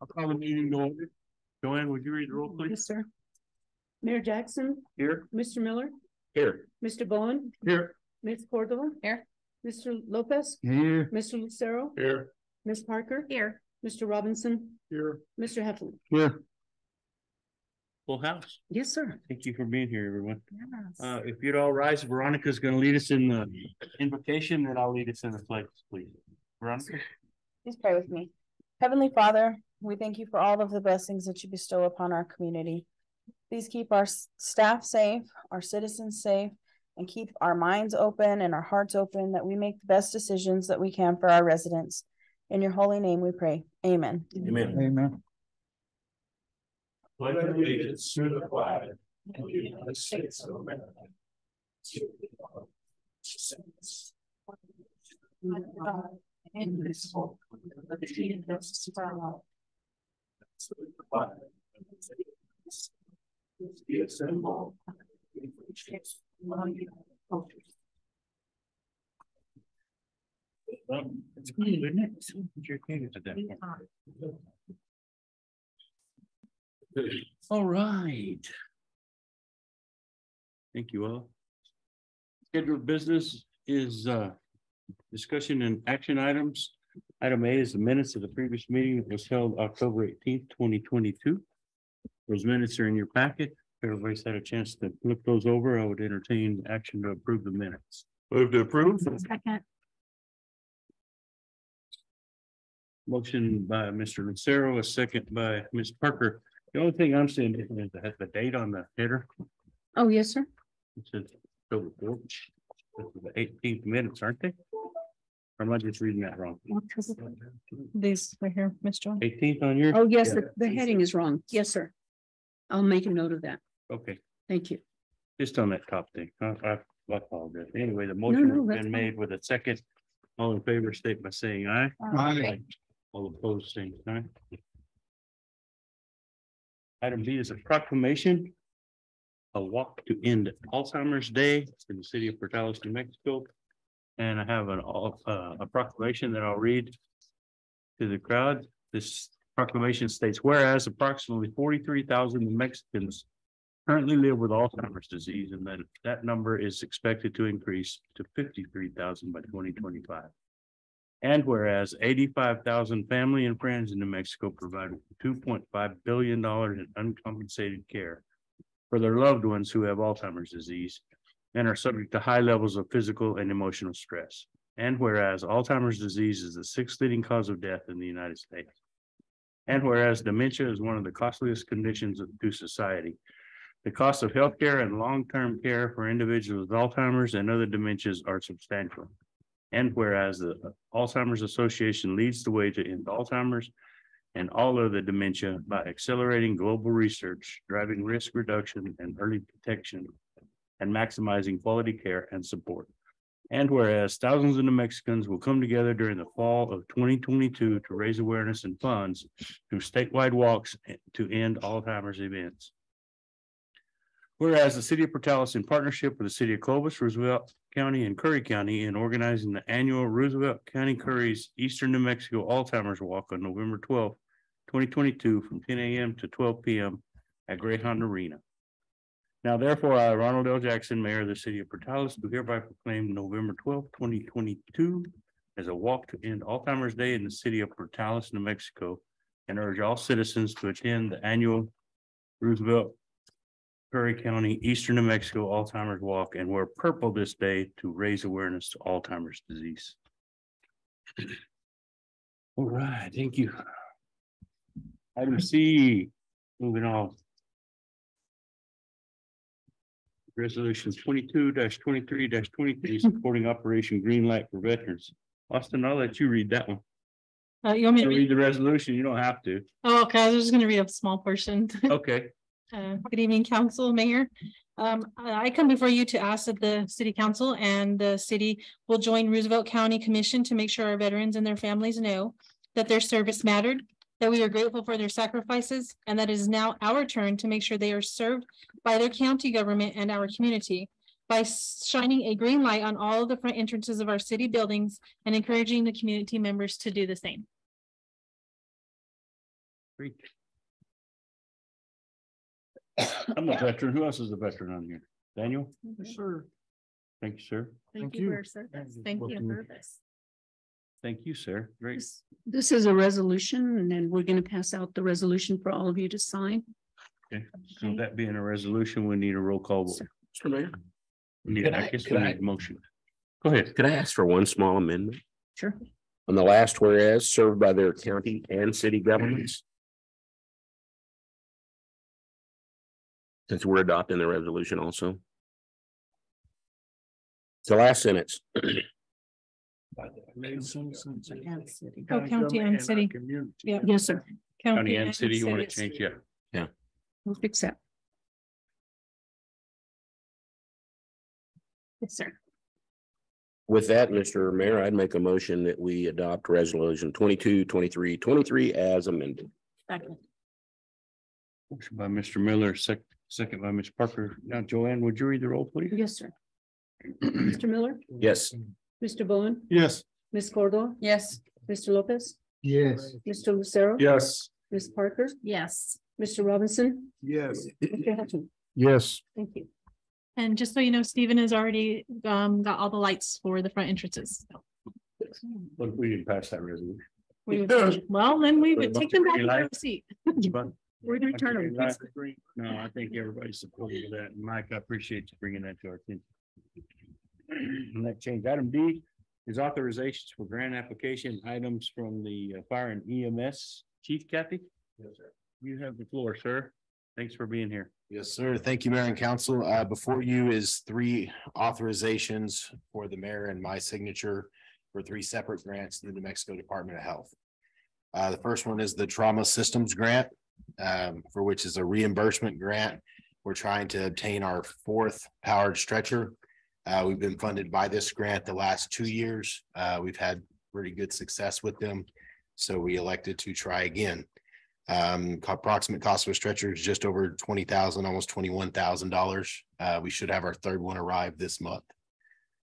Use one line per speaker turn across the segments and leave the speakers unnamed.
I'll call the meeting to order. Joanne, would you read the roll, please?
Yes, sir. Mayor Jackson,
Here.
Mr. Miller,
Here.
Mr. Bowen,
Here.
Ms. Cordova,
Here.
Mr. Lopez,
Here.
Mr. Lucero,
Here.
Ms. Parker,
Here.
Mr. Robinson,
Here.
Mr. Heflin.
Here. Full house.
Yes, sir.
Thank you for being here, everyone.
Yes.
If you'd all rise, Veronica's gonna lead us in the invocation, and I'll lead us in the pledge, please. Veronica?
Please pray with me. Heavenly Father, we thank you for all of the blessings that you bestow upon our community. Please keep our staff safe, our citizens safe, and keep our minds open and our hearts open that we make the best decisions that we can for our residents. In your holy name we pray. Amen.
Amen.
Amen.
Pledge allegiance to the flag of the United States of America.
Indivisible, with liberty and justice for all.
It's good, isn't it? Put your fingers to that. All right. Thank you all. Scheduled business is discussion and action items. Item A is the minutes of the previous meeting that was held October 18th, 2022. Those minutes are in your packet. If everybody's had a chance to look those over, I would entertain action to approve the minutes. Move to approve.
Second.
Motion by Mr. Lucero, a second by Ms. Parker. The only thing I'm seeing is that the date on the header.
Oh, yes, sir.
It says October 4th. This is the 18th minutes, aren't they? Or am I just reading that wrong?
These right here, Ms. Jones.
18th on yours?
Oh, yes,
Yeah.
the heading is wrong. Yes, sir. I'll make a note of that.
Okay,
Thank you.
just on that top thing. I apologize. Anyway, the motion
no,
has
that's
been
fine.
made with a second. All in favor, state by saying aye.
Aye.
All opposed, same sign. Item B is a proclamation. A walk to end Alzheimer's Day in the city of Portales, New Mexico. And I have a proclamation that I'll read to the crowd. This proclamation states, whereas approximately 43,000 New Mexicans currently live with Alzheimer's disease, and that number is expected to increase to 53,000 by 2025. And whereas 85,000 family and friends in New Mexico provide $2.5 billion in uncompensated care for their loved ones who have Alzheimer's disease and are subject to high levels of physical and emotional stress. And whereas Alzheimer's disease is the 6th leading cause of death in the United States. And whereas dementia is one of the costliest conditions to society, the cost of healthcare and long-term care for individuals with Alzheimer's and other dementias are substantial. And whereas the Alzheimer's Association leads the way to end Alzheimer's and all other dementia by accelerating global research, driving risk reduction and early detection, and maximizing quality care and support. And whereas thousands of New Mexicans will come together during the fall of 2022 to raise awareness and funds through statewide walks to end Alzheimer's events. Whereas the city of Portales, in partnership with the city of Clovis, Roosevelt County, and Curry County, in organizing the annual Roosevelt County Curry's Eastern New Mexico Alzheimer's Walk on November 12th, 2022, from 10 a.m. to 12 p.m. at Greyhound Arena. Now, therefore, I, Ronald L. Jackson, Mayor of the city of Portales, do hereby proclaim November 12th, 2022 as a walk to end Alzheimer's Day in the city of Portales, New Mexico, and urge all citizens to attend the annual Roosevelt Curry County, Eastern New Mexico Alzheimer's Walk and wear purple this day to raise awareness to Alzheimer's disease. All right, thank you. Item C, moving on. Resolution 22-23-23 supporting Operation Greenlight for veterans. Austin, I'll let you read that one.
You want me to
read the resolution? You don't have to.
Oh, okay. I was just going to read a small portion.
Okay.
Good evening, Council, Mayor. I come before you to ask that the City Council and the city will join Roosevelt County Commission to make sure our veterans and their families know that their service mattered, that we are grateful for their sacrifices, and that it is now our turn to make sure they are served by their county government and our community by shining a green light on all of the front entrances of our city buildings and encouraging the community members to do the same.
Great. I'm a veteran. Who else is a veteran on here? Daniel?
Sure.
Thank you, sir.
Thank you.
for your service. Thank you.
Thank you, sir. Great.
This is a resolution, and then we're gonna pass out the resolution for all of you to sign.
Okay, so that being a resolution, we need a roll call vote.
Mr. Mayor,
We need,
Could
I
I-
guess we
could I-
need a motion. Go ahead.
could I ask for one small amendment
Sure.
on the last whereas served by their county and city governments? Since we're adopting the resolution also. The last sentence,
Oh, county and city. Yeah.
Yes, sir.
County and city, you want to change? Yeah.
We'll fix that. Yes, sir.
with that, Mr. Mayor, I'd make a motion that we adopt resolution 22-23-23 as amended.
Second.
Motion by Mr. Miller, second by Ms. Parker. Now, Joanne, would you read the roll, please?
Yes, sir. Mr. Miller,
Yes.
Mr. Bowen,
Yes.
Ms. Cordova,
Yes.
Mr. Lopez,
Yes.
Mr. Lucero.
Yes.
Ms. Parker. Yes. Mr. Robinson.
Yes.
Mr. Hutton.
Yes.
Thank you.
And just so you know, Stephen has already got all the lights for the front entrances.
But we didn't pass that resolution.
Well, then we would take them back to their seat.
But
We're gonna return them.
no, I think everybody's supportive of that. And Mike, I appreciate you bringing that to our attention. And that change. Item D is authorizations for grant application items from the fire and EMS. Chief Kathy? Yes, sir. You have the floor, sir. Thanks for being here.
Yes, sir. Thank you, Mayor and Council. Before you is three authorizations for the mayor and my signature for three separate grants to the New Mexico Department of Health. The first one is the Trauma Systems Grant, for which is a reimbursement grant. We're trying to obtain our fourth powered stretcher. We've been funded by this grant the last 2 years. We've had pretty good success with them, so we elected to try again. Approximate cost of a stretcher is just over $20,000, almost $21,000. We should have our third one arrive this month.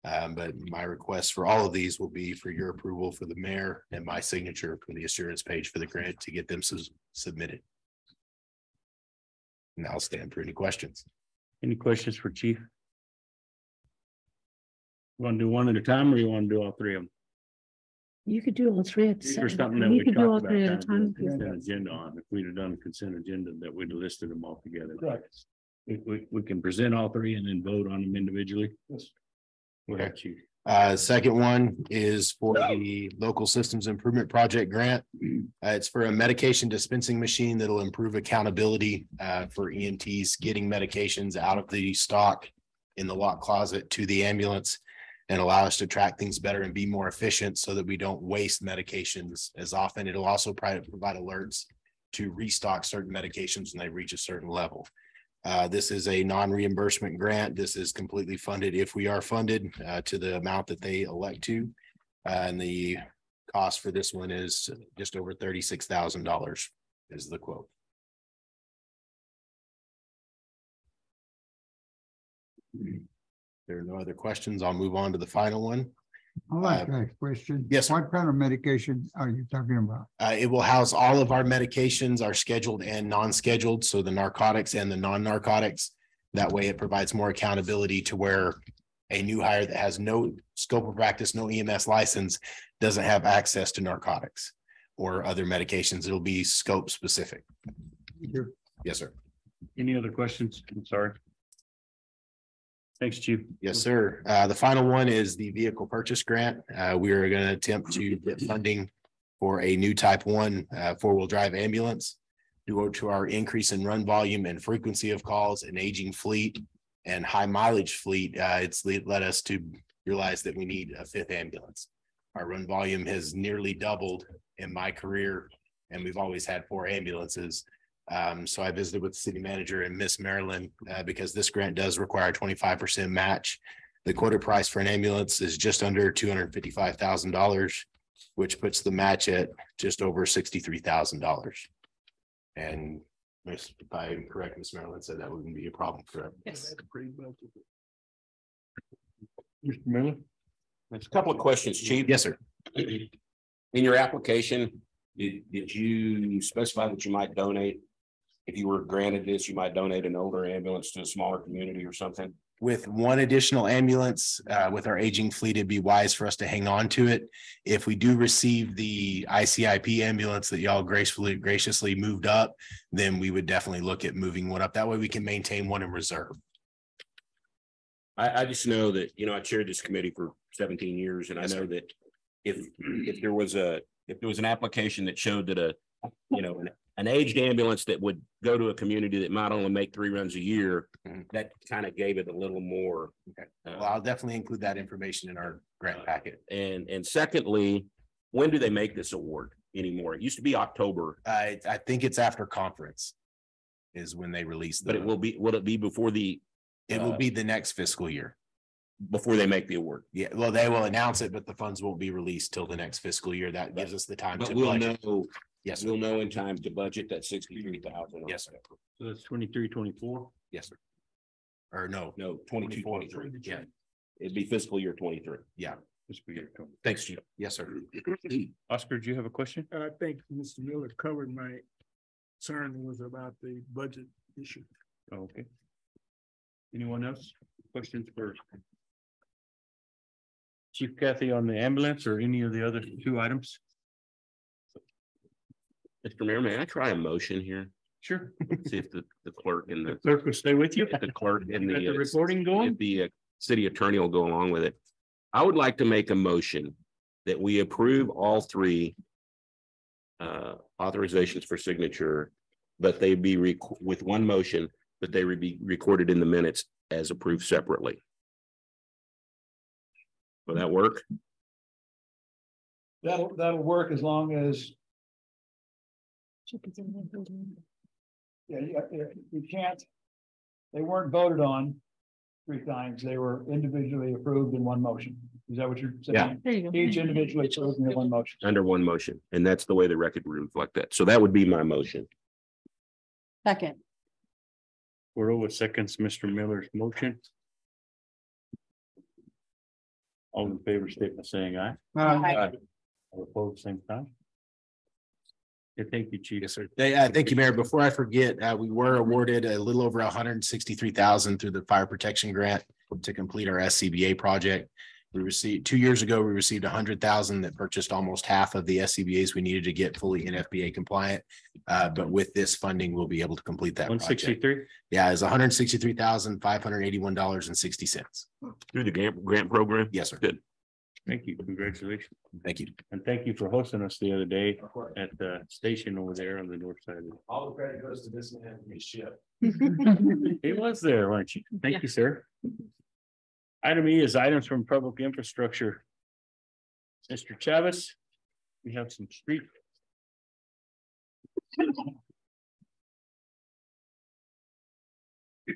But my request for all of these will be for your approval for the mayor and my signature for the assurance page for the grant to get them submitted. And I'll stand for any questions.
Any questions for Chief? You want to do one at a time or you want to do all three of them?
You could do all three at the
These are
same
something that
time.
we
You could do all
talked
three at a
about.
time.
Consent agenda on. If we'd have done a consent agenda that we'd have listed them all together.
Right.
We can present all three and then vote on them individually.
Yes.
Go ahead, Chief.
Second one is for the Local Systems Improvement Project grant. It's for a medication dispensing machine that'll improve accountability for EMTs getting medications out of the stock in the lock closet to the ambulance and allow us to track things better and be more efficient so that we don't waste medications as often. It'll also provide alerts to restock certain medications when they reach a certain level. This is a non-reimbursement grant. This is completely funded if we are funded to the amount that they elect to. And the cost for this one is just over $36,000 is the quote. There are no other questions. I'll move on to the final one.
I'd like to ask a question.
yes, sir.
What kind of medication are you talking about?
It will house all of our medications, our scheduled and non-scheduled, so the narcotics and the non-narcotics. That way it provides more accountability to where a new hire that has no scope of practice, no EMS license, doesn't have access to narcotics or other medications. It'll be scope specific. Yes, sir.
Any other questions? I'm sorry. Thanks, Chief.
Yes, sir. The final one is the vehicle purchase grant. We are going to attempt to get funding for a new type 1 four-wheel drive ambulance due to our increase in run volume and frequency of calls, and aging fleet and high mileage fleet. It's led us to realize that we need a fifth ambulance. Our run volume has nearly doubled in my career, and we've always had 4 ambulances. So I visited with the city manager and Miss Marilyn because this grant does require a 25% match. The quoted price for an ambulance is just under $255,000, which puts the match at just over $63,000. And if I'm correct, Miss Marilyn said that wouldn't be a problem for her.
Yes.
Mr. Miller?
A couple of questions, Chief.
Yes, sir.
In your application, Did you specify that you might donate? If you were granted this, you might donate an older ambulance to a smaller community or something?
With one additional ambulance, with our aging fleet, it'd be wise for us to hang on to it. If we do receive the ICIP ambulance that y'all graciously moved up, then we would definitely look at moving one up. That way we can maintain one in reserve.
I just know that, you know, I chaired this committee for 17 years, and I know that if there was an application that showed that an aged ambulance that would go to a community that might only make 3 runs a year, that kind of gave it a little more.
Okay. Well, I'll definitely include that information in our grant packet.
And secondly, when do they make this award anymore? It used to be October.
I think it's after conference is when they release.
But will it be before
it will be the next fiscal year.
Before they make the award?
Yeah, well, they will announce it, but the funds won't be released till the next fiscal year. That gives us the time
But
to
we'll
budget.
know.
Yes,
We'll know in time to budget that 63,000.
Yes, sir.
So that's 23, 24.
Yes, sir. Or no,
No, 22, 23.
yeah,
It'd be fiscal year 23.
yeah.
This will be it.
Thanks, Chief. Yes, sir.
Oscar, do you have a question?
I think Mr. Miller covered my concern was about the budget issue.
Oh, okay. Anyone else? Questions for Chief Kathy on the ambulance or any of the other 2 items?
Mr. Mayor, may I try a motion here?
Sure.
See if the clerk and the
Clerk will stay with you.
clerk and
Got the
the
recording going?
if the city attorney will go along with it. I would like to make a motion that we approve all 3 authorizations for signature, but they be with one motion, but they would be recorded in the minutes as approved separately. Will that work?
That'll work as long as, you can't, they weren't voted on 3 times. They were individually approved in one motion. Is that what you're saying?
Yeah.
There you go.
Each individually approved in one motion.
Under one motion, and that's the way the record would reflect that. So that would be my motion.
Second.
We're over seconds, Mr. Miller's motion. All in favor, state by saying aye. All opposed, same time. Yeah, thank you, Chief.
Yes, sir. Thank you, Mayor. Before I forget, we were awarded a little over 163,000 through the fire protection grant to complete our SCBA project. We received 2 years ago, we received 100,000 that purchased almost half of the SCBAs we needed to get fully NFPA compliant. But with this funding, we'll be able to complete that project.
163.
Yeah, it's $163,581.60.
Through the grant program?
Yes, sir.
Good.
Thank you. Congratulations.
Thank you.
And thank you for hosting us the other day at the station over there on the north side.
All the credit goes to this man, his ship.
He was there, weren't you? Thank you, sir. Item E is items from public infrastructure. Mr. Chavez, we have some street.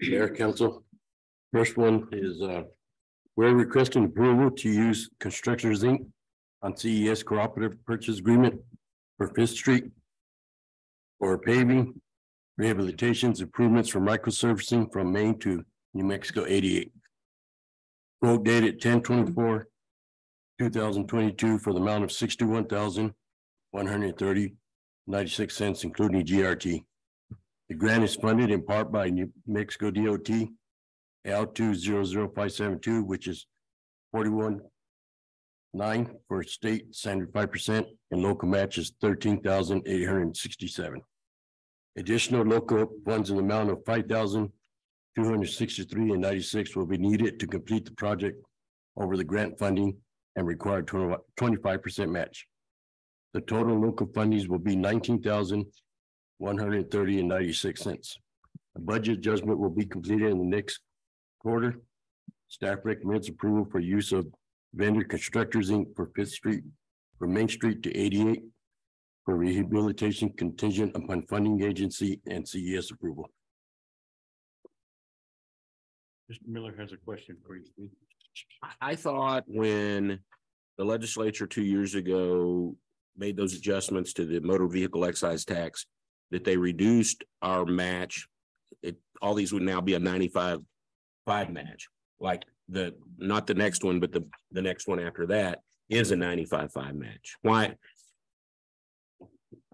Mayor, Council. First one is, we're requesting approval to use Constructors Inc. on CES Cooperative Purchase Agreement for 5th Street for paving, rehabilitations, improvements for microsurfacing from Maine to New Mexico 88. Quote dated 10/24/2022 for the amount of $61,130.96, including GRT. The grant is funded in part by New Mexico DOT L200572, which is 41.9 for state standard 5%, and local match is 13,867. Additional local funds in the amount of 5,263.96 will be needed to complete the project over the grant funding and require 25% match. The total local fundings will be 19,130.96. A budget adjustment will be completed in the next quarter. Staff recommends approval for use of vendor Constructors Inc. for 5th Street from Main Street to 88 for rehabilitation contingent upon funding agency and CES approval.
Mr. Miller has a question for you.
I thought when the legislature 2 years ago made those adjustments to the motor vehicle excise tax, that they reduced our match. All these would now be a 95.5 match, like not the next one, but the next one after that is a 95.5 match. Why?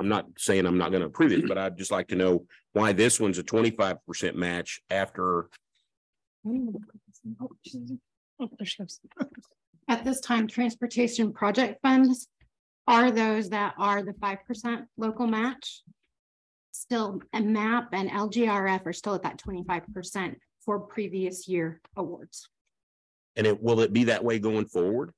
I'm not saying I'm not going to approve it, but I'd just like to know why this one's a 25% match after.
At this time, transportation project funds are those that are the 5% local match. Still, a MAP and LGRF are still at that 25% for previous year awards.
And will it be that way going forward?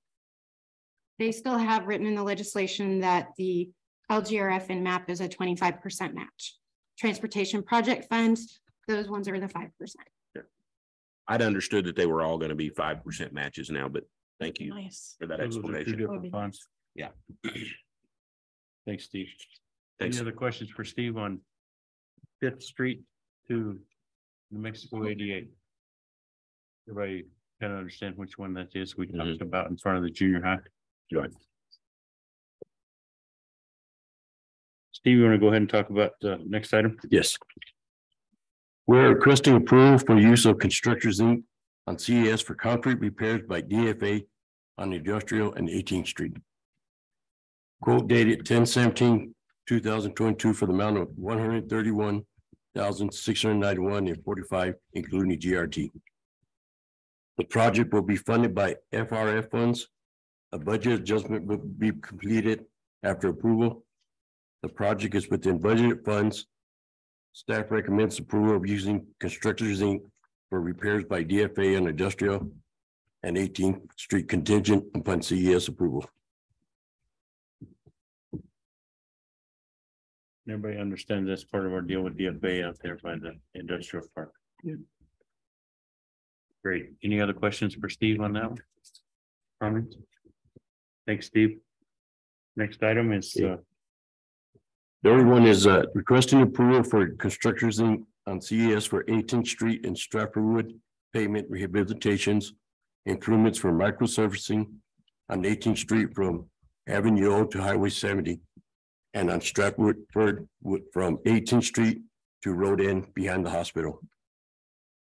They still have written in the legislation that the LGRF and MAP is a 25% match. Transportation project funds, those ones are the 5%.
I'd understood that they were all going to be 5% matches now, but thank you
Nice.
for that
Those are two
explanation.
different funds.
Yeah.
Thanks, Steve.
Thanks.
Any other questions for Steve on Fifth Street to New Mexico 88? Everybody kind of understand which one that is we talked about in front of the junior high?
Right.
Steve, you want to go ahead and talk about the next item?
Yes. We're requesting approval for use of Constructors Inc. on CES for concrete repairs by DFA on Industrial and 18th Street. Quote dated 10/17/2022 for the amount of $131,691.45, including GRT. The project will be funded by FRF funds. A budget adjustment will be completed after approval. The project is within budgeted funds. Staff recommends approval of using Constructors Inc. for repairs by DFA on Industrial and 18th Street contingent upon CES approval.
Everybody understands that's part of our deal with DFA out there by the industrial park.
Yeah.
Great. Any other questions for Steve on that one? Comments? Thanks, Steve. Next item is
The other one is requesting approval for Constructors Inc. on CES for 18th Street and Stratfordwood pavement rehabilitations, improvements for microsurfacing on 18th Street from Avenue O to Highway 70, and on Stratford from 18th Street to Road End behind the hospital.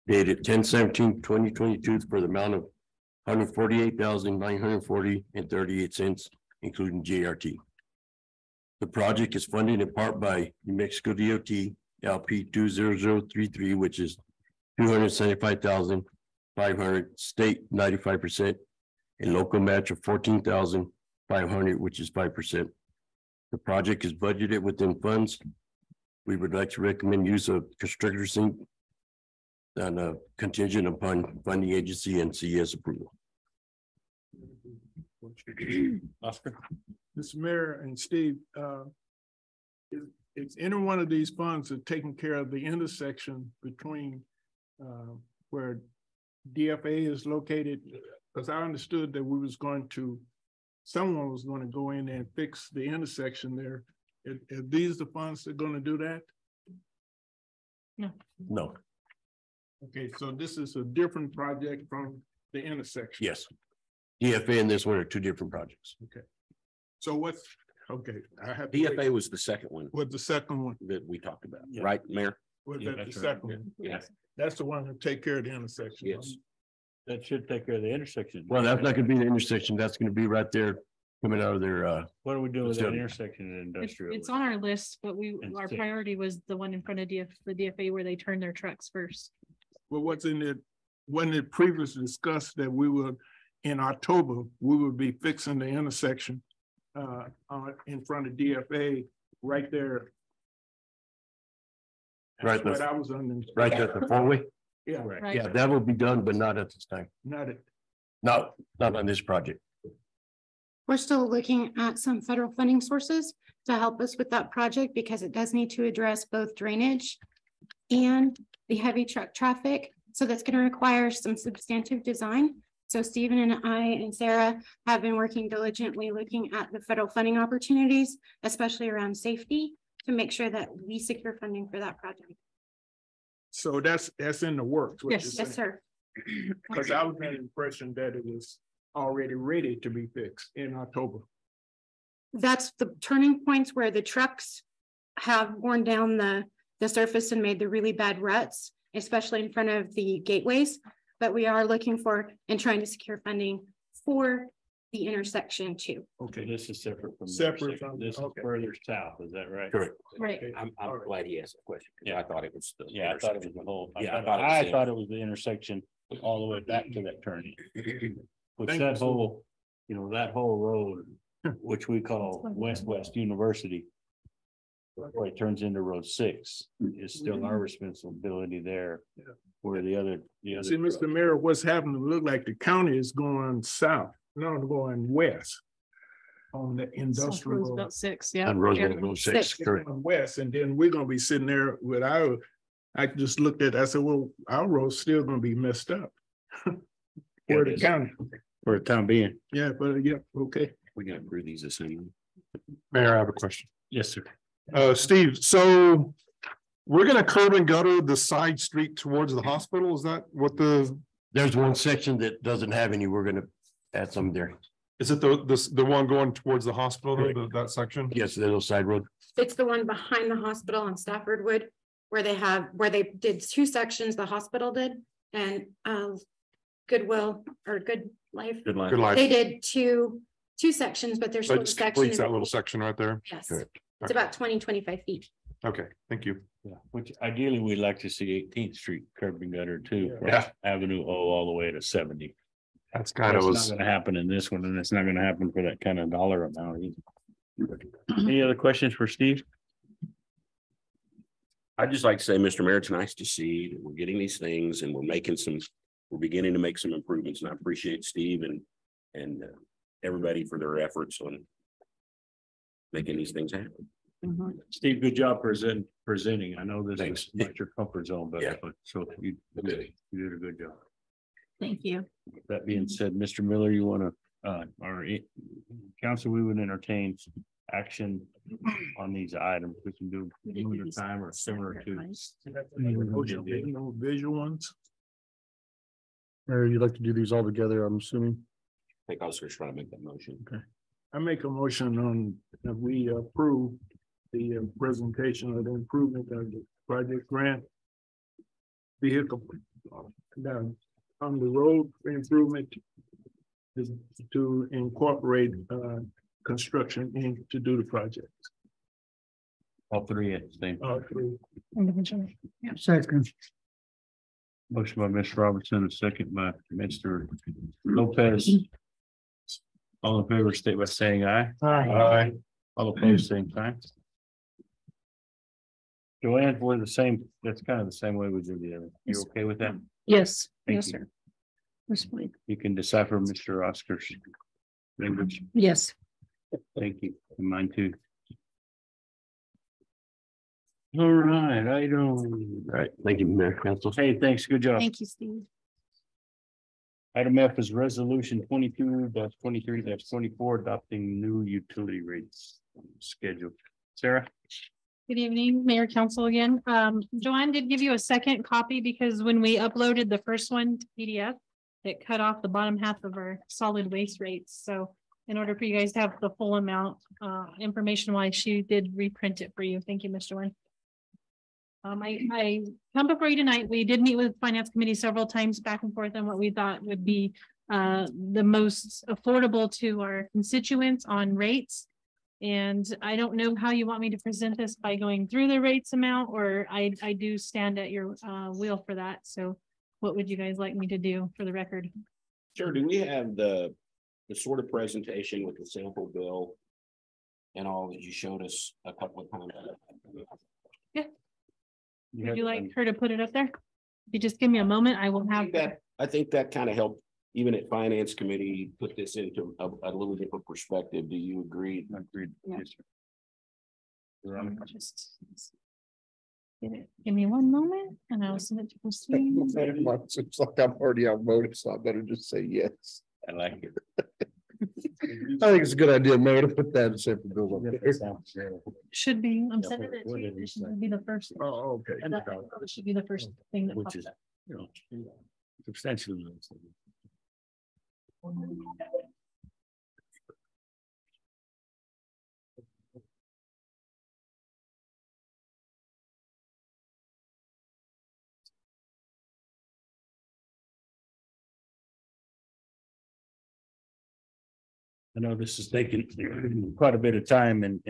Dated 10/17/2022 for the amount of $148,940.38, including GRT. The project is funded in part by New Mexico DOT LP 20033, which is $275,500, state 95%, and local match of $14,500, which is 5%. The project is budgeted within funds. We would like to recommend use of Constructors Inc. on a contingent upon funding agency and CES approval.
Oscar.
Mr. Mayor and Steve, it's any one of these funds that taking care of the intersection between where DFA is located, because I understood that someone was going to go in and fix the intersection there. Are these the funds that are going to do that?
No.
Okay, so this is a different project from the intersection.
Yes. DFA and this one are two different projects.
Okay. So what's, okay, I have.
DFA was the second one
What's the second one?
that we talked about,
Yeah.
right, Mayor?
Was
Yeah,
that the
that's right.
second one?
Yes.
That's the one that take care of the intersection.
Yes.
That should take care of the intersection.
Well, that's not gonna be the intersection. That's gonna be right there coming out of their
What are we doing with that
Facility.
intersection in industrial?
It's on our list, but
And
our
six.
priority was the one in front of the DFA where they turn their trucks first.
Well, what's in it, when it previously discussed that we would, in October, we would be fixing the intersection in front of DFA right there.
Right,
That's what I was under.
right there at the four-way.
Yeah,
Right.
Yeah, that will be done, but not at this time.
not it.
Not on this project.
We're still looking at some federal funding sources to help us with that project because it does need to address both drainage and the heavy truck traffic. So that's going to require some substantive design. So Stephen and I and Sarah have been working diligently looking at the federal funding opportunities, especially around safety, to make sure that we secure funding for that project.
So that's in the works. what
Yes.
you're
Yes,
saying.
sir.
Because I was under the impression that it was already ready to be fixed in October.
That's the turning points where the trucks have worn down the surface and made the really bad ruts, especially in front of the gateways. But we are looking for and trying to secure funding for the intersection too.
Okay, this is separate from. the
Separate
intersection.
from-
This is
okay.
further south, is that right?
Correct.
Right.
I'm glad he asked the question. Yeah, I thought it was.
Yeah, I thought it was the whole.
Yeah,
I thought it was the intersection all the way back to that turning. Which
Thank
that
you, sir.
whole, that whole road, which we call West University. Before it turns into Road 6, is still our responsibility there.
Yeah.
Where the other.
See, Mr. Mayor, what's happening, look like the county is going south, no, going west. On the industrial road.
About 6, yeah.
On Roosevelt Road 6,
Six.
correct.
Going west, and then we're gonna be sitting there with I just looked at, I said, well, our road's still gonna be messed up. For the county,
For the time being.
yeah, but yeah, okay.
We can approve these the same.
Mayor, I have a question.
Yes, sir.
Steve, so we're gonna curb and gutter the side street towards the hospital? Is that what
There's one section that doesn't have any. We're gonna add some there.
is it the one going towards the hospital, that section?
Yes, the little side road.
It's the one behind the hospital on Stafford Wood where they did 2 sections, the hospital did, and Goodwill or Good Life.
Good line.
Good life.
They did two sections, but there's
So
still
it
a
just
section.
completes
in
that little
between.
section right there?
Yes,
Correct.
it's about 20-25 feet.
Okay, thank you.
Yeah, which ideally we'd like to see 18th Street curb and gutter too. from
Yeah.
Avenue O all the way to 70.
That's kind of
It's
was,
not gonna happen in this one, and it's not gonna happen for that kind of dollar amount either. Any other questions for Steve?
I'd just like to say, Mr. Mayor, it's nice to see that we're getting these things and we're beginning to make some improvements, and I appreciate Steve and everybody for their efforts on making these things happen.
Steve, good job presenting. I know this
Thanks.
is not your comfort zone,
Yeah.
but so you did a good job.
Thank you.
That being said, Mr. Miller, you wanna, council, we would entertain action on these items. We can do one at a time or similar to.
No visual ones.
Mayor, you'd like to do these all together, I'm assuming?
I think I was just trying to make that motion.
I make a motion on that we approve the presentation of the improvement of the project grant. Vehicle. Down on the road improvement. Is to incorporate construction in to do the project.
All three at the same.
All three.
Individually. Yeah.
Second.
Motion by Mr. Robertson, a second by Mr. Lopez. All in favor, state by saying aye.
Aye.
All opposed, same sign. Joanne, we're the same, that's kind of the same way we do the other. You okay with that?
Yes,
Thank
yes,
you.
sir. That's fine.
You can decipher Mr. Oscar's language.
Yes.
Thank you. And mine too. All right,
Right. Thank you, Mayor, Council.
Hey, thanks. Good job.
Thank you, Steve.
Item F is resolution 22-23-24 adopting new utility rates schedule. Sarah?
Good evening, Mayor, Council again. Joanne did give you a second copy because when we uploaded the first one to PDF, it cut off the bottom half of our solid waste rates. So in order for you guys to have the full amount, information wise, she did reprint it for you. Thank you, Mr. Wynn. I come before you tonight. We did meet with Finance Committee several times back and forth on what we thought would be the most affordable to our constituents on rates. And I don't know how you want me to present this by going through the rates amount, or I do stand at your will for that. So what would you guys like me to do for the record?
Sure. Do we have the sort of presentation with the sample bill and all that you showed us a couple of times?
Yeah. Would you like her to put it up there? If you just give me a moment, I will have that.
I think that kind of helped, even at Finance Committee, put this into a little different perspective. Do you agree?
Agreed.
Yeah.
Yes, sir.
Just give me one moment and I'll send it to Christine.
It's like I'm already outvoted, so I better just say yes.
I like it.
I think it's a good idea, Mayor, to put that in separate bill up there.
Should be, I'm
Yeah,
sending it to
what
you.
did he
It
say?
should be the first.
Oh, okay.
It should be the first thing that
Which
pops
is,
up.
substantially. I know this is taking quite a bit of time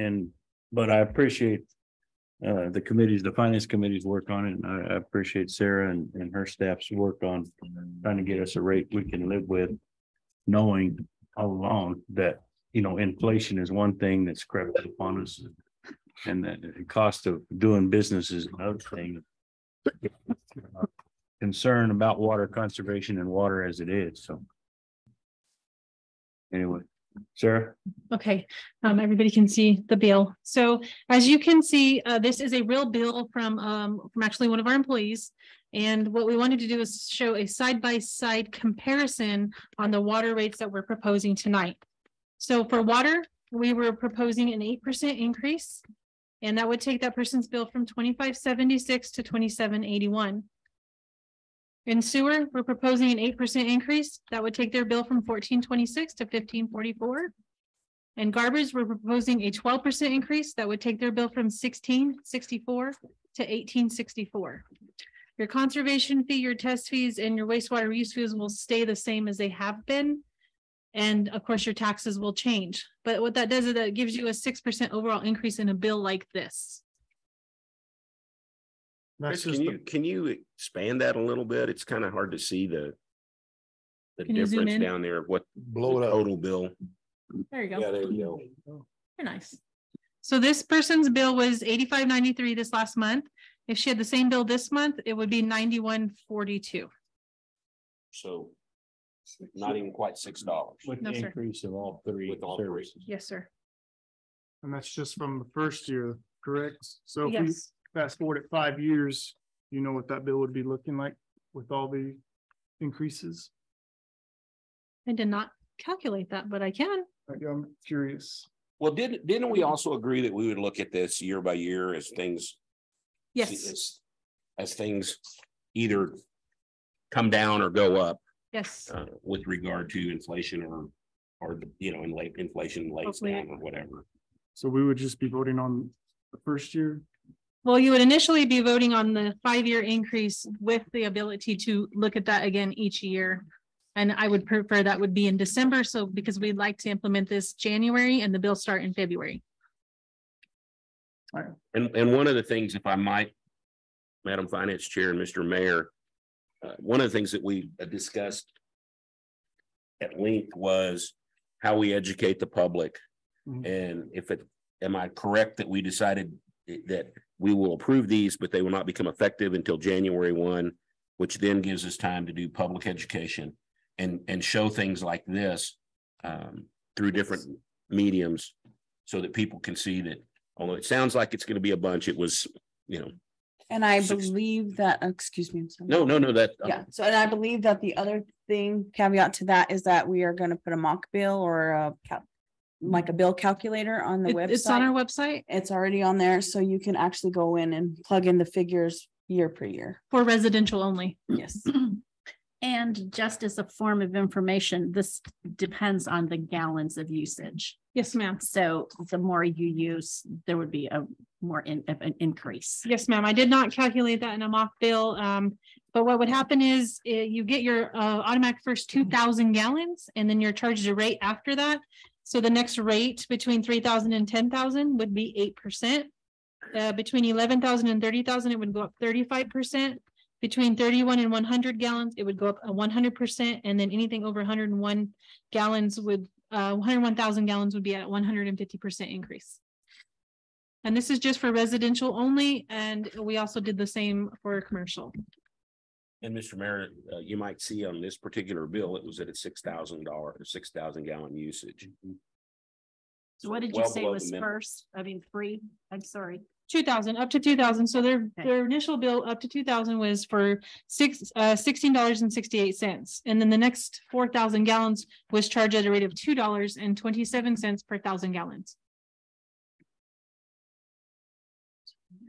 but I appreciate the committees, the finance committee's work on it. And I appreciate Sarah and her staff's work on trying to get us a rate we can live with, knowing all along that, inflation is one thing that's crept upon us. And the cost of doing business is another thing. Concern about water conservation and water as it is, so. Anyway, Sarah?
Okay, everybody can see the bill. So as you can see, this is a real bill from actually one of our employees. And what we wanted to do is show a side-by-side comparison on the water rates that we're proposing tonight. So for water, we were proposing an 8% increase. And that would take that person's bill from $25.76 to $27.81. In sewer, we're proposing an 8% increase. That would take their bill from $14.26 to $15.44. And garbage, we're proposing a 12% increase. That would take their bill from $16.64 to $18.64. Your conservation fee, your test fees, and your wastewater reuse fees will stay the same as they have been. And of course, your taxes will change. But what that does is that gives you a 6% overall increase in a bill like this.
Chris, can you expand that a little bit? It's kind of hard to see the difference down there of what
blow it up
total bill.
There you go.
Yeah, there you go.
Very nice. So this person's bill was $85.93 this last month. If she had the same bill this month, it would be $91.42.
So not even quite $6.
With
No,
the
sir.
increase of all three
With all three.
services.
Yes, sir.
And that's just from the first year, correct? So if we
Yes.
fast forward at 5 years, you know what that bill would be looking like with all the increases?
I did not calculate that, but I can.
I'm curious.
Well, didn't we also agree that we would look at this year by year as things?
Yes,
As things either come down or go up
yes.
with regard to inflation or inflation lays
Hopefully.
down or whatever.
So we would just be voting on the first year?
Well, you would initially be voting on the 5-year increase with the ability to look at that again each year. And I would prefer that would be in December. So because we'd like to implement this January and the bill start in February.
And one of the things, if I might, Madam Finance Chair and Mr. Mayor, one of the things that we discussed at length was how we educate the public.
Mhm.
And am I correct that we decided that we will approve these, but they will not become effective until January 1, which then gives us time to do public education and show things like this through different mediums so that people can see that, although it sounds like it's going to be a bunch, it was,
And I believe that, excuse me. I'm sorry.
no, that.
Yeah, so and I believe that the other thing caveat to that is that we are gonna put a mock bill or like a bill calculator on the website.
It's on our website
It's already on there, so you can actually go in and plug in the figures year per year.
for residential only.
Yes.
And just as a form of information, this depends on the gallons of usage.
Yes, ma'am.
So the more you use, there would be an increase.
Yes, ma'am. I did not calculate that in a mock bill. But what would happen is you get your automatic first 2,000 gallons and then you're charged a rate after that. So the next rate between 3,000 and 10,000 would be 8%. Between 11,000 and 30,000, it would go up 35%. Between 31 and 100 gallons, it would go up 100%. And then anything over 101 gallons would 101,000 gallons would be at 150% increase. And this is just for residential only. And we also did the same for commercial.
And Mr. Mayor, you might see on this particular bill, it was at a $6,000, 6,000 gallon usage.
So what did you
Well
say
below
was
the minimum.
first? I mean, free? I'm sorry.
2,000 up to 2,000. So their initial bill up to 2,000 was for $16.68. And then the next 4,000 gallons was charged at a rate of $2.27 per 1,000 gallons.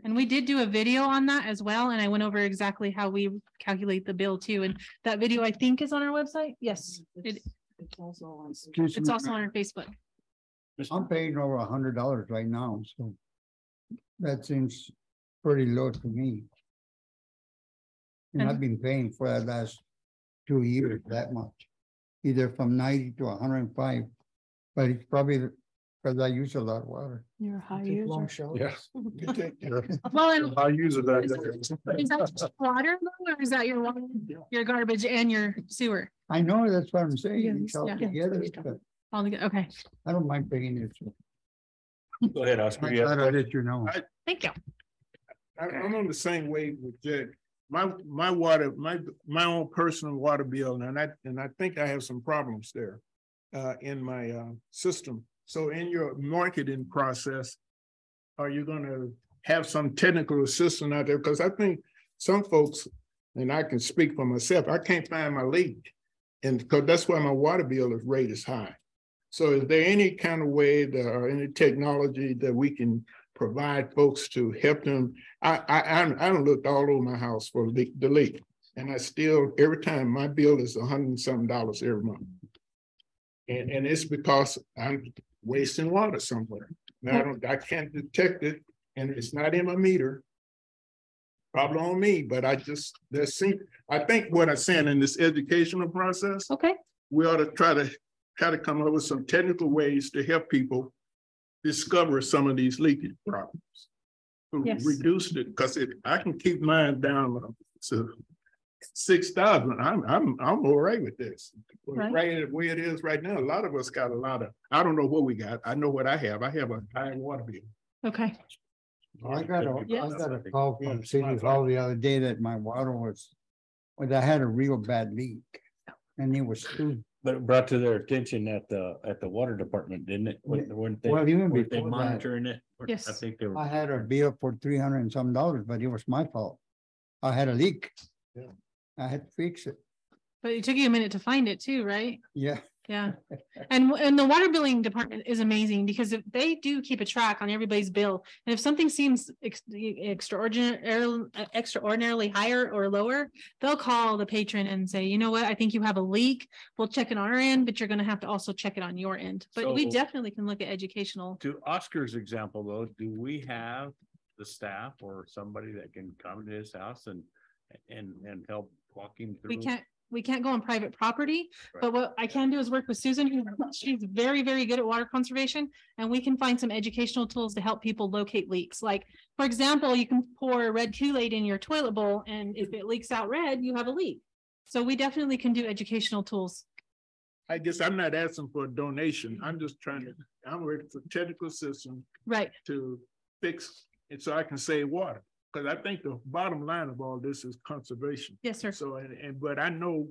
And we did do a video on that as well. And I went over exactly how we calculate the bill too. And that video, I think, is on our website. Yes, it's also on our Facebook.
I'm paying over $100 right now, so that seems pretty low to me. And I've been paying for the last 2 years that much, either from 90 to 105. But it's probably because I use a lot of water.
You're a high user.
Yeah.
Well, and
I use it.
is that just water though, or is that your water, your garbage and your sewer?
I know, that's what I'm saying.
Yeah,
It's all
yeah.
together, but
All together, okay,
I don't mind paying it.
Go ahead,
I
Oscar. You have
thought I'd let you know.
thank you.
I'm on the same way with Jed. My water, my own personal water bill, and I think I have some problems there in my system. So in your marketing process, are you gonna have some technical assistance out there? Because I think some folks, and I can speak for myself, I can't find my leak. And because that's why my water bill rate is high. So is there any kind of way that, or any technology that we can provide folks to help them? I don't look all over my house for the leak. And I still, every time my bill is $100 and something every month. And it's because I'm wasting water somewhere. Now I can't detect it, and it's not in my meter. Probably on me, but I think what I'm saying in this educational process,
Okay,
we ought to try to come up with some technical ways to help people discover some of these leakage problems. To
Yes.
reduce it, because I can keep mine down to 6,000. I'm all right with this.
Right.
Right the way it is right now, a lot of us got a lot of, I don't know what we got. I know what I have. I have a high water bill.
okay,
I got
Yes.
a call from City Hall the other day that my water was, I had a real bad leak. And it was too,
But it brought to their attention at the water department, didn't it? Weren't they,
well, even
weren't they
before that,
monitoring it?
Yes.
I think they were.
I had a bill for $300 and some, but it was my fault. I had a leak.
Yeah.
I had to fix it.
but it took you a minute to find it too, right?
Yeah.
Yeah, and the water billing department is amazing because if they do keep a track on everybody's bill, and if something seems extraordinarily higher or lower, they'll call the patron and say, you know what, I think you have a leak. We'll check it on our end, but you're gonna have to also check it on your end. But we
So-
definitely can look at educational.
To Oscar's example, though, do we have the staff or somebody that can come to his house and help walk him through?
We can't go on private property,
Right.
but what I can do is work with Susan. She's very, very good at water conservation. And we can find some educational tools to help people locate leaks. Like, for example, you can pour red Kool-Aid in your toilet bowl, and if it leaks out red, you have a leak. So we definitely can do educational tools.
I guess I'm not asking for a donation. I'm just I'm ready for technical assistance
Right,
to fix it so I can save water. Because I think the bottom line of all this is conservation.
yes, sir.
So, but I know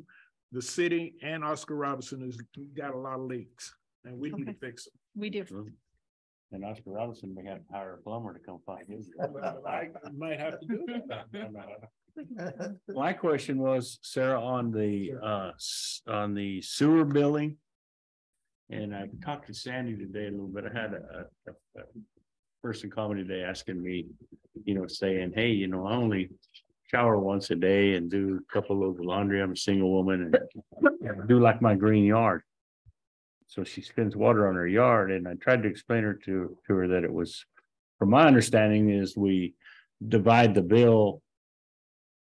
the city and Oscar Robertson has got a lot of leaks, and we need to
Okay.
fix them.
We do.
And Oscar Robinson may have to hire a plumber to come find his.
I might have to do that.
My question was, Sarah, on the sewer billing. And I talked to Sandy today a little bit. I had a person call me today asking me, saying, hey, I only shower once a day and do a couple loads of laundry. I'm a single woman and do like my green yard. So she spends water on her yard, and I tried to explain to her that it was, from my understanding, is we divide the bill,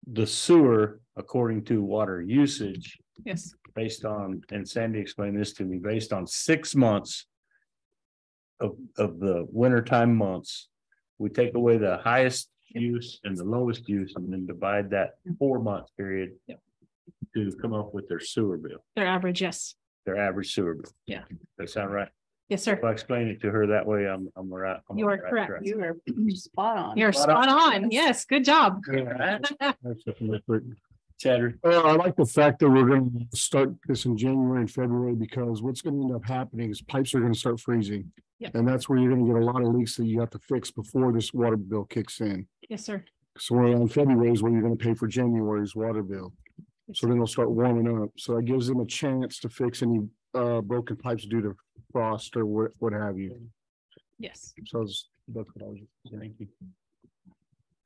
the sewer according to water usage
Yes,
based on, and Sandy explained this to me, based on 6 months of the wintertime months. We take away the highest use and the lowest use and then divide that 4-month period to come up with their sewer bill,
their average, yes.
their average sewer bill.
Yeah.
That sound right?
Yes, sir.
If I explain it to her that way, I'm right. I'm
You
on
are
the right
correct.
track.
You are spot on.
You're spot on. Yes, good job.
Chatter.
I like the fact that we're gonna start this in January and February, because what's gonna end up happening is pipes are gonna start freezing.
Yep.
And that's where you're gonna get a lot of leaks that you have to fix before this water bill kicks in.
Yes, sir.
So around February is when you're gonna pay for January's water bill. So then they'll start warming up. So that gives them a chance to fix any broken pipes due to frost or what have you.
Yes.
So that's what I was.
Thank you.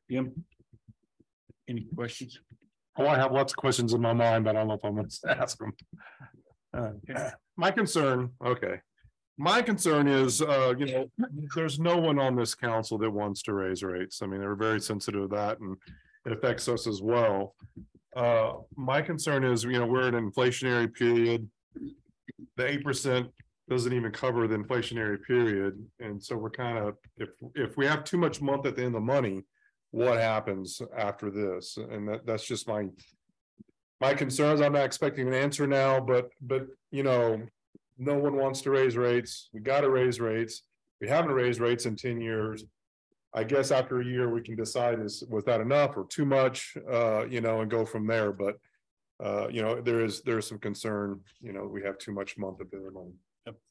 Jim? Any questions?
Oh, I have lots of questions in my mind, but I don't know if I'm gonna ask them. My concern is, there's no one on this council that wants to raise rates. I mean, they're very sensitive to that, and it affects us as well. My concern is, we're in an inflationary period. The 8%
doesn't even cover the inflationary period. And so we're kind of, if we have too much month at the end of the money, what happens after this? And that's just my concerns. I'm not expecting an answer now, but you know, no one wants to raise rates. We got to raise rates. We haven't raised rates in 10 years. I guess after a year, we can decide was that enough or too much, you know, and go from there. But, you know, there's some concern, you know, we have too much month of their money.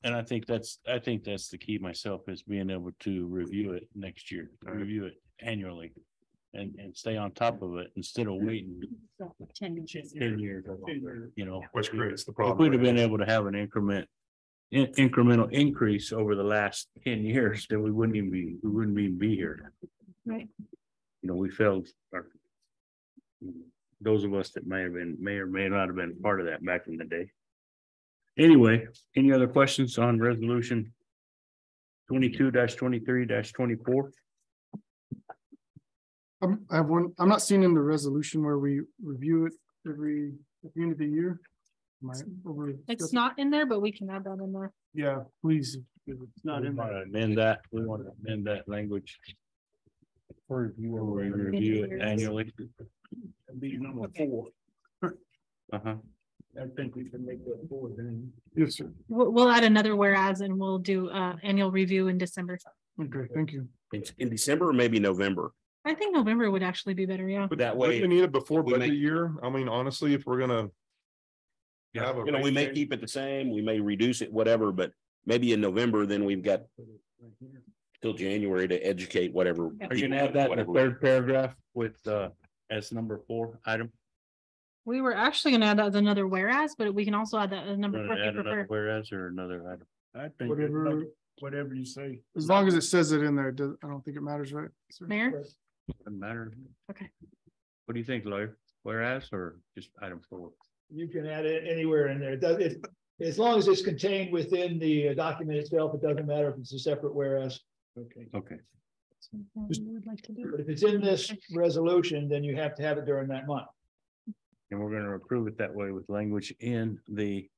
And I think that's the key myself, is being able to review it next year, review it annually and stay on top of it instead of waiting 10 years, you know.
Which creates the
If
problem.
we'd have been able to have an incremental increase over the last 10 years, then we wouldn't even be here.
Right.
You know, we failed those of us that may or may not have been part of that back in the day. Anyway, any other questions on resolution 22-23-24?
I have one. I'm not seeing in the resolution where we review it at the end of the year.
It's not in there, but we can add that in there.
Yeah, please.
It's not in there. Amend that. We want to amend that language. For you will review it annually. Be number 4. Uh-huh. I think we can make that 4 then.
Yes, sir.
We'll add another whereas and we'll do annual review in December.
Okay, thank you.
In December or maybe November.
I think November would actually be better, yeah.
But that way,
you need it before
we
budget
make-
year. I mean, honestly, if we're gonna.
Yeah, you know, we may keep it the same, we may reduce it, whatever, but maybe in November, then we've got till January to educate whatever.
Are you gonna add that in the third paragraph with as number 4 item?
We were actually gonna add that as another whereas, but we can also add that as number 4 if you
Add another
prefer.
whereas or another item?
I think whatever you say.
As long as it says it in there, I don't think it matters, right? sir?
Mayor?
Doesn't matter.
Okay.
What do you think, lawyer? Whereas or just item 4?
You can add it anywhere in there. It does, as long as it's contained within the document itself, it doesn't matter if it's a separate whereas.
Okay.
Okay.
Would like to do.
But if it's in this resolution, then you have to have it during that month.
And we're gonna approve it that way with language in the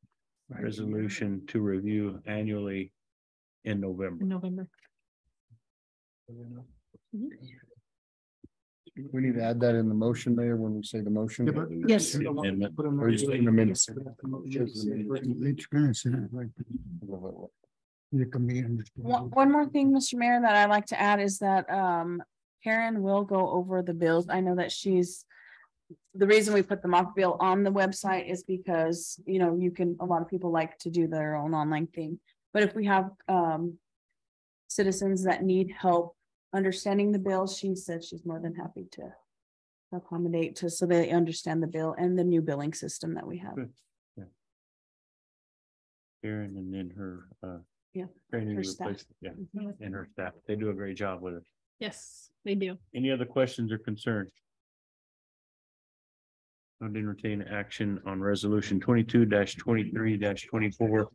resolution to review annually in November.
In November.
We need to add that in the motion, Mayor, when we say the motion.
Yes.
The amendment.
Or just in the minutes.
It's gonna say it right. You can be understood.
One more thing, Mr. Mayor, that I'd like to add is that Karen will go over the bills. I know that the reason we put the mock bill on the website is because, you know, a lot of people like to do their own online thing. But if we have citizens that need help understanding the bill, she said she's more than happy to accommodate so they understand the bill and the new billing system that we have.
Good. Yeah. Karen and then her
Yeah,
training
her staff.
replacement, yeah, and her staff. They do a great job with it.
Yes, they do.
Any other questions or concerns? I'd entertain action on resolution 22-23-24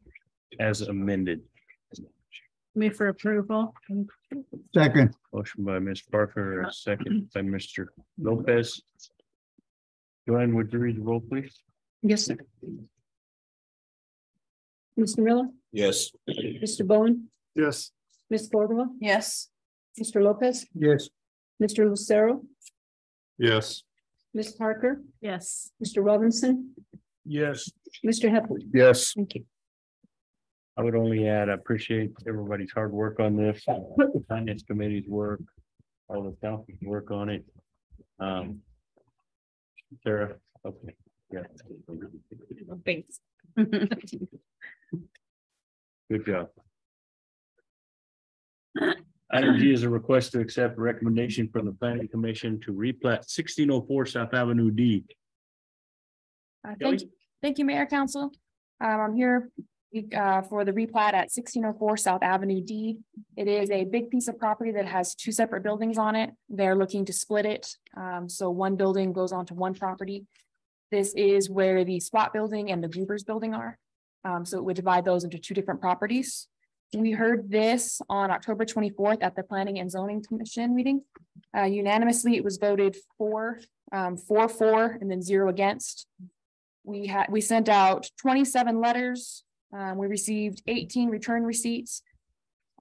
as amended.
Move for approval.
Second.
Motion by Ms. Parker, a second by Mr. Lopez. Joanne, would you read the roll, please?
Yes, sir. Mr. Miller,
Yes.
Mr. Bowen,
Yes.
Ms. Cordova,
Yes.
Mr. Lopez,
Yes.
Mr. Lucero,
Yes.
Ms. Parker,
Yes.
Mr. Robinson,
Yes.
Mr. Hepburn.
Yes.
Thank you.
I would only add, I appreciate everybody's hard work on this, the finance committee's work, all the council's work on it. Sarah, okay, yeah.
Thanks.
Good job. Item G is a request to accept a recommendation from the planning commission to replat 1604 South Avenue D.
Thank you, Mayor Council. I'm here for the replat at 1604 South Avenue D. It is a big piece of property that has 2 separate buildings on it. They're looking to split it. So one building goes onto one property. This is where the Spot building and the Gruber's building are. So it would divide those into 2 different properties. We heard this on October 24th at the Planning and Zoning Commission meeting. Unanimously, it was voted 4 for, and then 0 against. We sent out 27 letters We received 18 return receipts.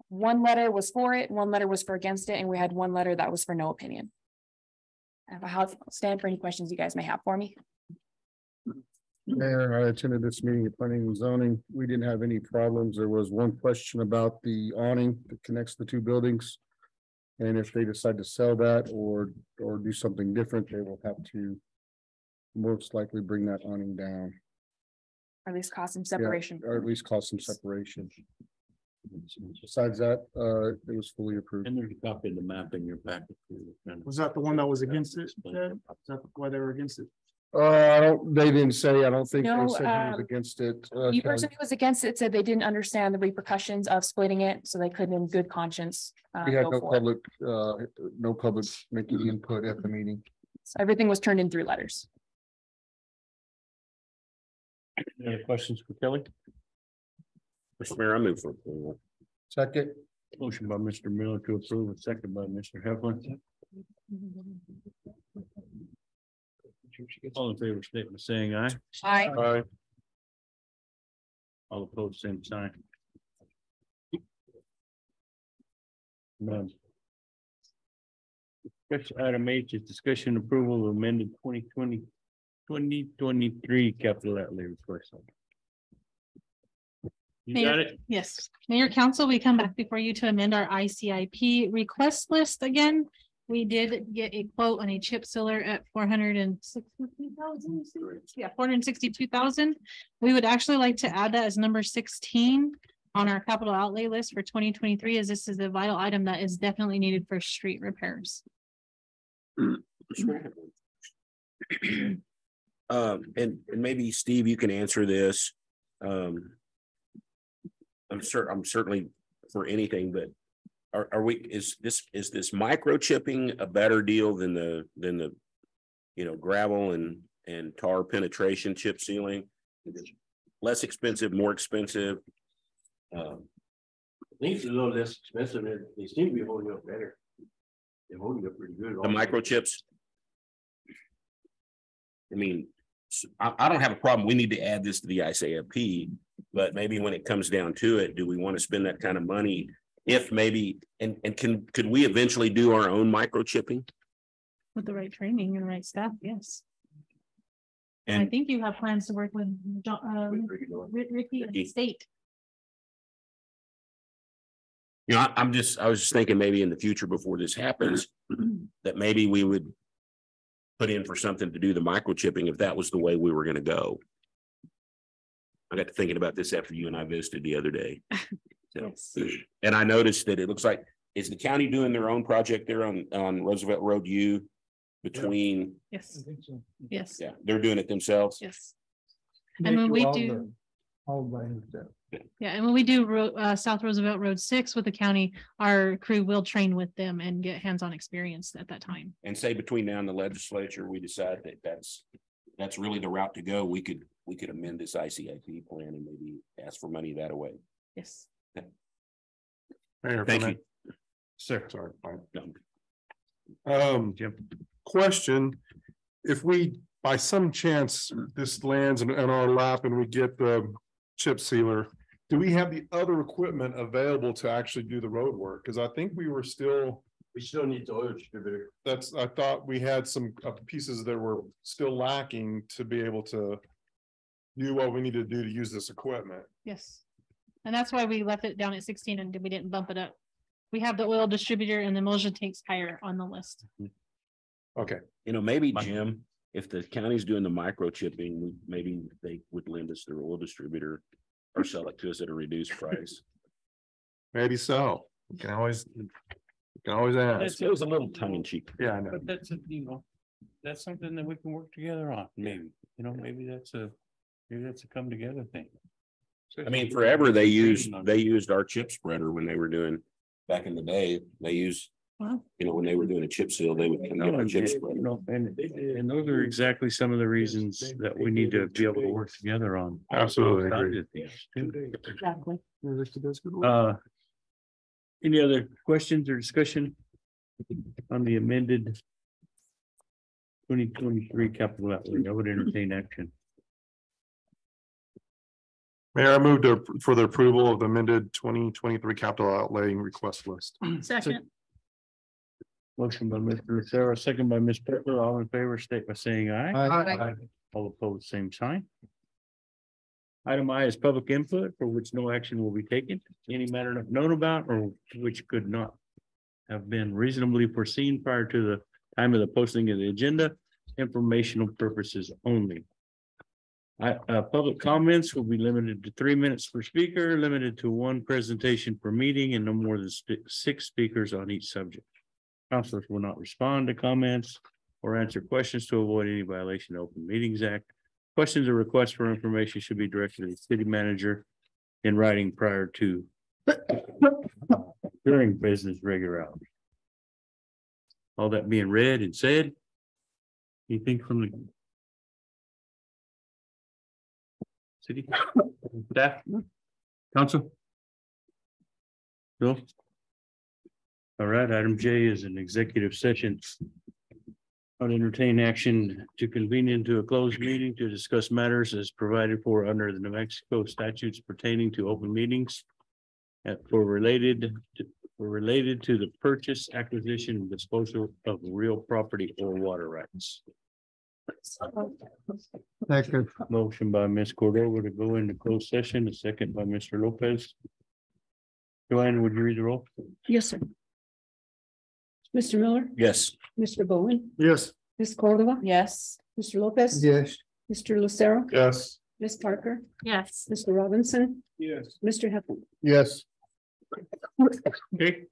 One letter was for it, one letter was for against it, and we had one letter that was for no opinion. I'll stand for any questions you guys may have for me.
Mayor, I attended this meeting at planning and zoning. We didn't have any problems. There was one question about the awning that connects the two buildings. And if they decide to sell that or do something different, they will have to most likely bring that awning down.
Or at least cause some
Yeah,
separation.
or at least cause some separation. Besides that, it was fully approved.
And there's a copy of the map in your packet.
Was that the one that was against it? Ted? Is that why they were against it?
They didn't say, I don't think they
No,
said he was against it.
The person who was against it said they didn't understand the repercussions of splitting it, so they couldn't in good conscience.
We had
go
no
for it.
public, no public making input at the meeting.
So everything was turned in through letters.
Any other questions for Kelly?
Mr. Mayor, I move for approval.
Second.
Motion by Mr. Miller to approve, and second by Mr. Heflin. All in favor, state by saying aye.
Aye.
Aye.
All opposed, same sign. None. Discussion item H is discussion approval of amended 2023 capital outlay request. You got it?
Yes, Mayor, Council, we come back before you to amend our ICIP request list again. We did get a quote on a chip sealer at 462,000. Yeah, 462,000. We would actually like to add that as number 16 on our capital outlay list for 2023, as this is a vital item that is definitely needed for street repairs.
And maybe Steve, you can answer this. I'm certainly for anything, but are we, is this microchipping a better deal than the gravel and tar penetration chip sealing? Less expensive, more expensive?
These are a little less expensive, and they seem to be holding up better. They're holding up pretty good.
The microchips? I mean, I don't have a problem. We need to add this to the ICIP, but maybe when it comes down to it, do we want to spend that kind of money? If maybe, and could we eventually do our own microchipping?
With the right training and the right staff, yes. And I think you have plans to work with Ricky and the state.
You know, I was just thinking maybe in the future before this happens, that maybe we would put in for something to do the microchipping if that was the way we were going to go. I got to thinking about this after you and I visited the other day. So, yes. And I noticed that it looks like, is the county doing their own project there on Roosevelt Road U between?
Yes.
I think so.
Yes.
Yeah, they're doing it themselves.
Yes. And when we do. Yeah, and when we do South Roosevelt Road 6 with the county, our crew will train with them and get hands-on experience at that time.
And say between now and the legislature, we decide that that's really the route to go. We could amend this ICIP plan and maybe ask for money that way.
Yes.
Okay.
Mayor,
thank you.
Sir, sorry. Jim. Question: if we, by some chance, this lands in our lap and we get the chip sealer, do we have the other equipment available to actually do the road work? Because I think we still need the oil distributor. I thought we had some pieces that were still lacking to be able to do what we need to do to use this equipment.
Yes. And that's why we left it down at 16 and we didn't bump it up. We have the oil distributor and the emulsion tanks higher on the list.
Okay.
You know, maybe Jim, if the county's doing the microchipping, maybe they would lend us their oil distributor or sell it to us at a reduced price.
Maybe so. You can always ask.
It was a little tongue in cheek.
Yeah, I know.
But that's that's something that we can work together on. Maybe, maybe that's a come together thing.
I mean, forever they used our chip spreader when they were doing, back in the day, they used, when they were doing a chip seal, they would come get our chip spreader.
And those are exactly some of the reasons that we need to be able to work together on.
Absolutely.
Exactly.
Any other questions or discussion on the amended 2023 capital outlay? I would entertain action.
Mayor, I moved for the approval of the amended 2023 capital outlay request list.
Second.
Motion by Mr. Lucero, second by Ms. Pepper. All in favor, state by saying aye.
Aye.
All opposed, same sign. Item I is public input for which no action will be taken. Any matter not known about or which could not have been reasonably foreseen prior to the time of the posting of the agenda, informational purposes only. Public comments will be limited to 3 minutes per speaker, limited to one presentation per meeting, and no more than 6 speakers on each subject. Councilors will not respond to comments or answer questions to avoid any violation of Open Meetings Act. Questions or requests for information should be directed to the city manager in writing prior to during business regular hours. All that being read and said, anything from the city staff, council? No. All right, item J is an executive session. I'll entertain action to convene into a closed meeting to discuss matters as provided for under the New Mexico statutes pertaining to open meetings. For related to the purchase, acquisition, and disposal of real property or water rights.
Second.
Motion by Ms. Cordova to go into closed session, a second by Mr. Lopez. Joanne, would you read the roll?
Yes, sir. Mr. Miller,
Yes.
Mr. Bowen,
Yes.
Ms. Cordova,
Yes.
Mr. Lopez.
Yes.
Mr. Lucero,
Yes.
Ms. Parker,
Yes.
Mr. Robinson,
Yes.
Mr. Heflin.
Yes.
Okay,